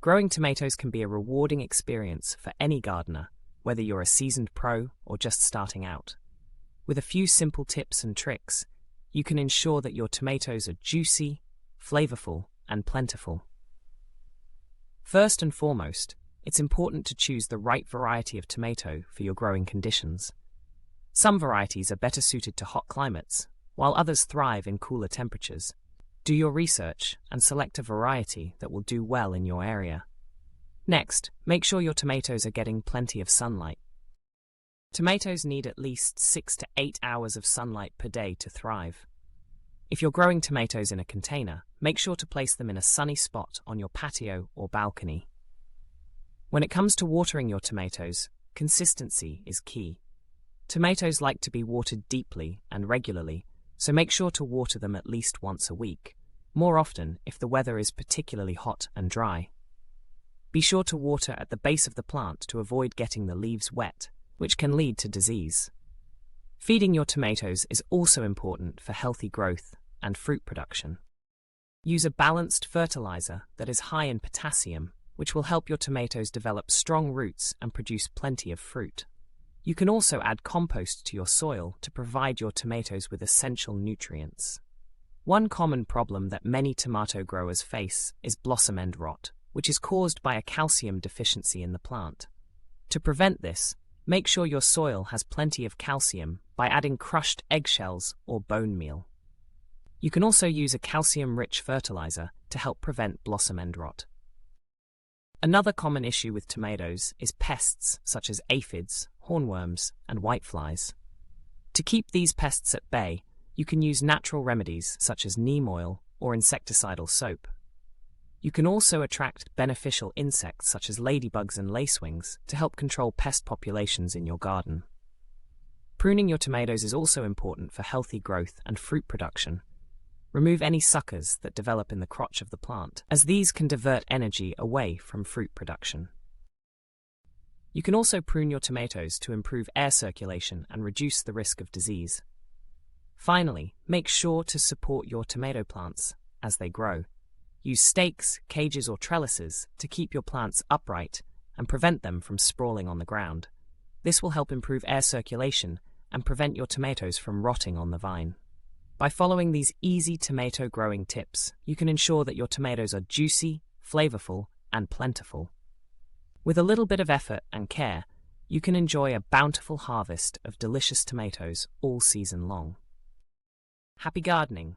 Growing tomatoes can be a rewarding experience for any gardener, whether you're a seasoned pro or just starting out. With a few simple tips and tricks, you can ensure that your tomatoes are juicy, flavorful, and plentiful. First and foremost, it's important to choose the right variety of tomato for your growing conditions. Some varieties are better suited to hot climates, while others thrive in cooler temperatures. Do your research and select a variety that will do well in your area. Next, make sure your tomatoes are getting plenty of sunlight. Tomatoes need at least 6 to 8 hours of sunlight per day to thrive. If you're growing tomatoes in a container, make sure to place them in a sunny spot on your patio or balcony. When it comes to watering your tomatoes, consistency is key. Tomatoes like to be watered deeply and regularly, so make sure to water them at least once a week, more often if the weather is particularly hot and dry. Be sure to water at the base of the plant to avoid getting the leaves wet, which can lead to disease. Feeding your tomatoes is also important for healthy growth and fruit production. Use a balanced fertilizer that is high in potassium, which will help your tomatoes develop strong roots and produce plenty of fruit. You can also add compost to your soil to provide your tomatoes with essential nutrients. One common problem that many tomato growers face is blossom end rot, which is caused by a calcium deficiency in the plant. To prevent this, make sure your soil has plenty of calcium by adding crushed eggshells or bone meal. You can also use a calcium-rich fertilizer to help prevent blossom end rot. Another common issue with tomatoes is pests such as aphids, hornworms, and whiteflies. To keep these pests at bay, you can use natural remedies such as neem oil or insecticidal soap. You can also attract beneficial insects such as ladybugs and lacewings to help control pest populations in your garden. Pruning your tomatoes is also important for healthy growth and fruit production. Remove any suckers that develop in the crotch of the plant, as these can divert energy away from fruit production. You can also prune your tomatoes to improve air circulation and reduce the risk of disease. Finally, make sure to support your tomato plants as they grow. Use stakes, cages, or trellises to keep your plants upright and prevent them from sprawling on the ground. This will help improve air circulation and prevent your tomatoes from rotting on the vine. By following these easy tomato growing tips, you can ensure that your tomatoes are juicy, flavorful, and plentiful. With a little bit of effort and care, you can enjoy a bountiful harvest of delicious tomatoes all season long. Happy gardening!